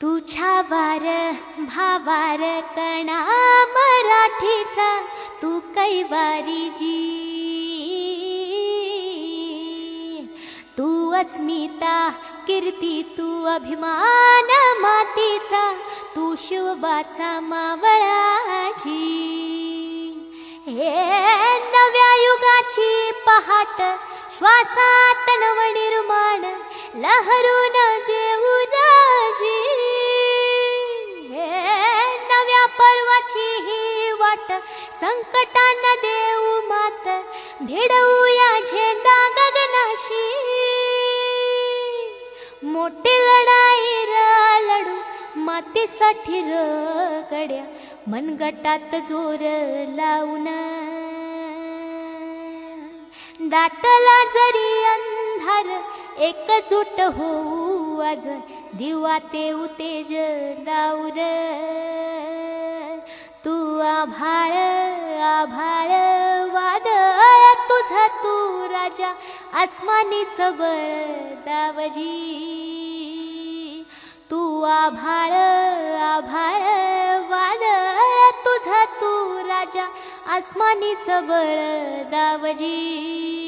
तुझ्या वार भावार कणा मराठीचा तू कैवारी जी, तू अस्मिता कीर्ती तू अभिमान मातीचा, तू शिवबाचा मावळाची। हे नव्या युगाची पहाट श्वासात नवनिर्माण लहरून देऊ राजी। हे नव्या पर्वाची ही वाट संकटांना देऊ मात, भिडवूया झेंडा गगनाशी। मोठी लढाई लढू मातीसाठी गड्या, मनगटात जोर लावून। दाटला जरी अंधार एकजूट होऊ आज, दिवा ते उतेज दाऊर। तू आभाळ आभाळ वादळ तुझा तू राजा, आसमानीच बळ दावजी। तू आभाळ आभाळ वादळ तुझा तू राजा, आसमानीच बळ दावजी।